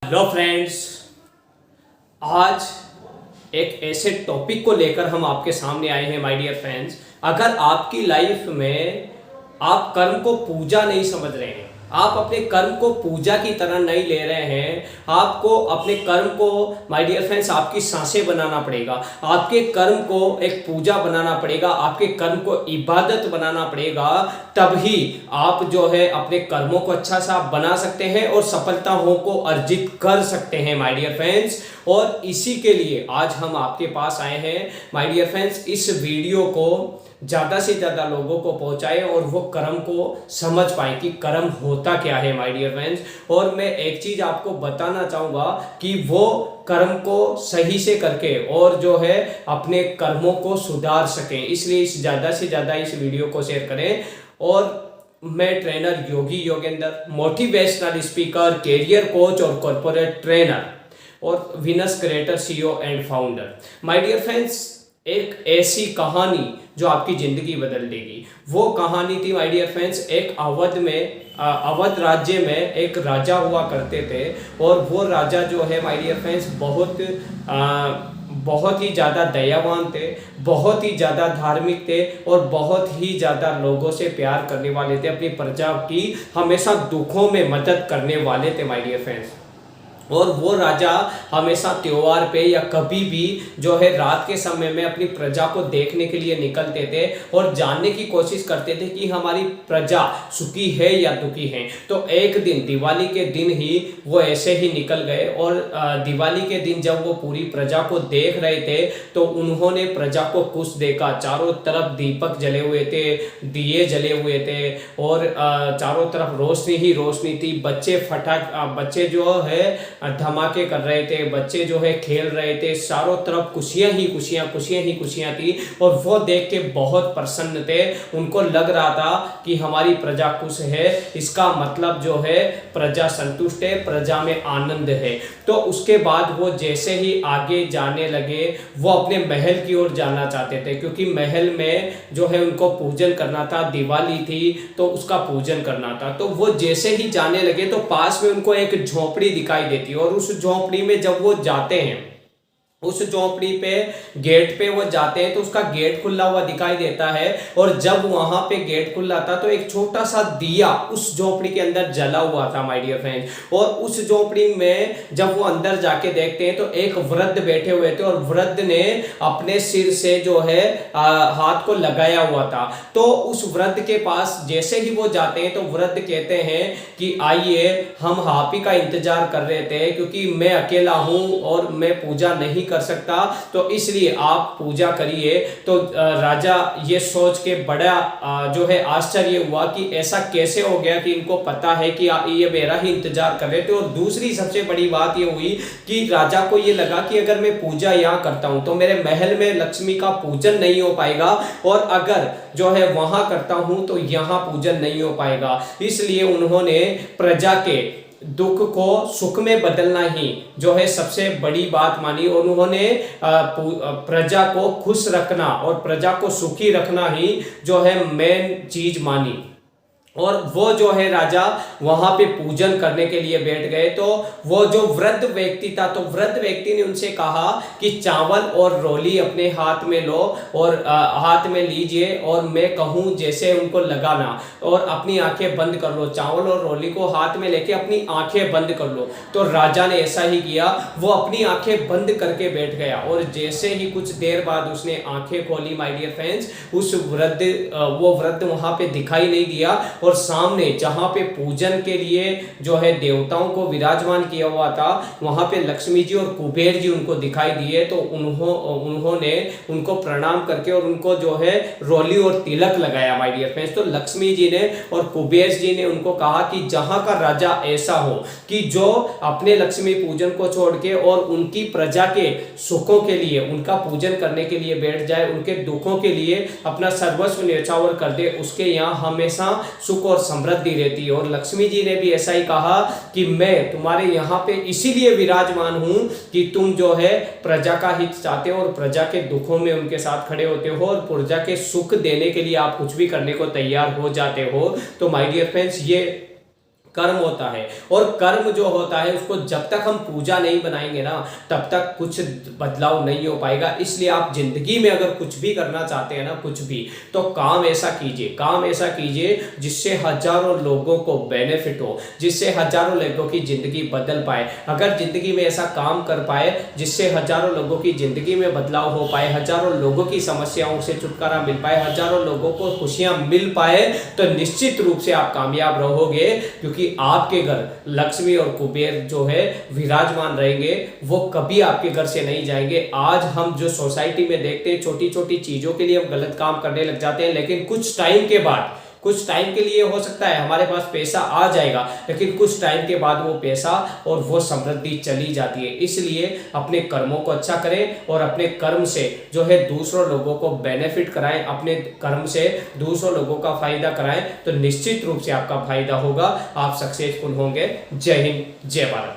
Hello friends, आज एक ऐसे टॉपिक को लेकर हम आपके सामने आए हैं माय डियर फ्रेंड्स। अगर आपकी लाइफ में आप कर्म को पूजा नहीं समझ रहे हैं, आप अपने कर्म को पूजा की तरह नहीं ले रहे हैं, आपको अपने कर्म को माय डियर फ्रेंड्स आपकी सांसें बनाना पड़ेगा, आपके कर्म को एक पूजा बनाना पड़ेगा, आपके कर्म को इबादत बनाना पड़ेगा, तभी आप जो है अपने कर्मों को अच्छा सा बना सकते हैं और सफलताओं को अर्जित कर सकते हैं माय डियर फ्रेंड्स। और इसी के लिए आज हम आपके पास आए हैं माय डियर फ्रेंड्स। इस वीडियो को ज़्यादा से ज़्यादा लोगों को पहुंचाएं और वो कर्म को समझ पाए कि कर्म होता क्या है माय डियर फ्रेंड्स। और मैं एक चीज़ आपको बताना चाहूँगा कि वो कर्म को सही से करके और जो है अपने कर्मों को सुधार सकें, इसलिए ज़्यादा से ज़्यादा इस वीडियो को शेयर करें। और मैं trainer Yogi Yogendra, motivational speaker, career coach और कॉर्पोरेट ट्रेनर और विनस creator, CEO and founder. My dear friends, एक ऐसी कहानी जो आपकी ज़िंदगी बदल देगी, वो कहानी थी माय डियर फ्रेंड्स। एक अवध राज्य में एक राजा हुआ करते थे और वो राजा जो है माय डियर फ्रेंड्स बहुत ही ज़्यादा दयावान थे, बहुत ही ज़्यादा धार्मिक थे और बहुत ही ज़्यादा लोगों से प्यार करने वाले थे, अपनी प्रजा की हमेशा दुखों में मदद करने वाले थे माय डियर फ्रेंड्स। और वो राजा हमेशा त्योहार पे या कभी भी जो है रात के समय में अपनी प्रजा को देखने के लिए निकलते थे और जानने की कोशिश करते थे कि हमारी प्रजा सुखी है या दुखी है। तो एक दिन दिवाली के दिन ही वो ऐसे ही निकल गए और दिवाली के दिन जब वो पूरी प्रजा को देख रहे थे तो उन्होंने प्रजा को खुश देखा। चारों तरफ दीपक जले हुए थे, दिए जले हुए थे और चारों तरफ रोशनी ही रोशनी थी। बच्चे जो है धमाके कर रहे थे, बच्चे जो है खेल रहे थे, चारों तरफ खुशियां ही खुशियां थी और वो देख के बहुत प्रसन्न थे। उनको लग रहा था कि हमारी प्रजा खुश है, इसका मतलब जो है प्रजा संतुष्ट है, प्रजा में आनंद है। तो उसके बाद वो जैसे ही आगे जाने लगे वो अपने महल की ओर जाना चाहते थे, क्योंकि महल में जो है उनको पूजन करना था, दिवाली थी तो उसका पूजन करना था। तो वो जैसे ही जाने लगे तो पास में उनको एक झोपड़ी दिखाई देती और उस झोपड़ी में जब वो जाते हैं, उस झोपड़ी पे गेट पे वो जाते हैं तो उसका गेट खुला हुआ दिखाई देता है। और जब वहां पे गेट खुला था तो एक छोटा सा दिया उस झोपड़ी के अंदर जला हुआ था माय डियर फ्रेंड्स। और उस झोपड़ी में जब वो अंदर जाके देखते हैं तो एक वृद्ध बैठे हुए थे और वृद्ध ने अपने सिर से जो है हाथ को लगाया हुआ था। तो उस वृद्ध के पास जैसे ही वो जाते हैं तो वृद्ध कहते हैं कि आइए, हम आप ही का इंतजार कर रहे थे, क्योंकि मैं अकेला हूं और मैं पूजा नहीं कर सकता, तो इसलिए आप पूजा करिए। तो राजा ये सोच के बड़ा जो है आश्चर्य हुआ कि ऐसा कैसे हो गया कि इनको पता है कि ये मेरा ही इंतजार कर रहे थे। और दूसरी सबसे बड़ी बात ये हुई कि राजा को ये लगा कि अगर मैं पूजा यहाँ करता हूँ तो मेरे महल में लक्ष्मी का पूजन नहीं हो पाएगा और अगर जो है वहां करता हूं तो यहाँ पूजन नहीं हो पाएगा। इसलिए उन्होंने प्रजा के दुख को सुख में बदलना ही जो है सबसे बड़ी बात मानी और उन्होंने प्रजा को खुश रखना और प्रजा को सुखी रखना ही जो है मेन चीज मानी। और वो जो है राजा वहां पे पूजन करने के लिए बैठ गए। तो वो जो वृद्ध व्यक्ति था, तो वृद्ध व्यक्ति ने उनसे कहा कि चावल और रोली अपने हाथ में लो और हाथ में लीजिए और मैं कहूं जैसे उनको लगाना और अपनी आंखें बंद कर लो। चावल और रोली को हाथ में लेके अपनी आंखें बंद कर लो। तो राजा ने ऐसा ही किया, वो अपनी आंखें बंद करके बैठ गया और जैसे ही कुछ देर बाद उसने आंखें खोली माय डियर फ्रेंड्स, वो वृद्ध वहां पे दिखाई नहीं दिया। और सामने जहां पे पूजन के लिए जो है देवताओं को विराजमान किया हुआ था, वहां पे लक्ष्मी जी और कुबेर जी उनको दिखाई दिए। तो उन्होंने उनको प्रणाम करके और उनको जो है रोली और तिलक लगाया माय डियर फ्रेंड्स। तो लक्ष्मी जी ने और कुबेर जी ने उनको कहा कि जहां का राजा ऐसा हो कि जो अपने लक्ष्मी पूजन को छोड़ के और उनकी प्रजा के सुखों के लिए उनका पूजन करने के लिए बैठ जाए, उनके दुखों के लिए अपना सर्वस्व न्यौछावर कर दे, उसके यहाँ हमेशा सुख और समृद्धि रहती है। और लक्ष्मी जी ने भी ऐसा ही कहा कि मैं तुम्हारे यहाँ पे इसीलिए विराजमान हूं कि तुम जो है प्रजा का हित चाहते हो और प्रजा के दुखों में उनके साथ खड़े होते हो और प्रजा के सुख देने के लिए आप कुछ भी करने को तैयार हो जाते हो। तो माय डियर फ्रेंड्स, ये कर्म होता है। और कर्म जो होता है उसको जब तक हम पूजा नहीं बनाएंगे ना, तब तक कुछ बदलाव नहीं हो पाएगा। इसलिए आप जिंदगी में अगर कुछ भी करना चाहते हैं ना, कुछ भी, तो काम ऐसा कीजिए जिससे हजारों लोगों को बेनिफिट हो, जिससे हजारों लोगों की जिंदगी बदल पाए। अगर जिंदगी में ऐसा काम कर पाए जिससे हजारों लोगों की जिंदगी में बदलाव हो पाए, हजारों लोगों की समस्याओं से छुटकारा मिल पाए, हजारों लोगों को खुशियां मिल पाए, तो निश्चित रूप से आप कामयाब रहोगे। क्योंकि आपके घर लक्ष्मी और कुबेर जो है विराजमान रहेंगे, वो कभी आपके घर से नहीं जाएंगे। आज हम जो सोसाइटी में देखते हैं, छोटी छोटी चीजों के लिए हम गलत काम करने लग जाते हैं, लेकिन कुछ टाइम के लिए हो सकता है हमारे पास पैसा आ जाएगा, लेकिन कुछ टाइम के बाद वो पैसा और वो समृद्धि चली जाती है। इसलिए अपने कर्मों को अच्छा करें और अपने कर्म से जो है दूसरों लोगों को बेनिफिट कराएं, अपने कर्म से दूसरों लोगों का फायदा कराएं, तो निश्चित रूप से आपका फायदा होगा, आप सक्सेसफुल होंगे। जय हिंद, जय भारत।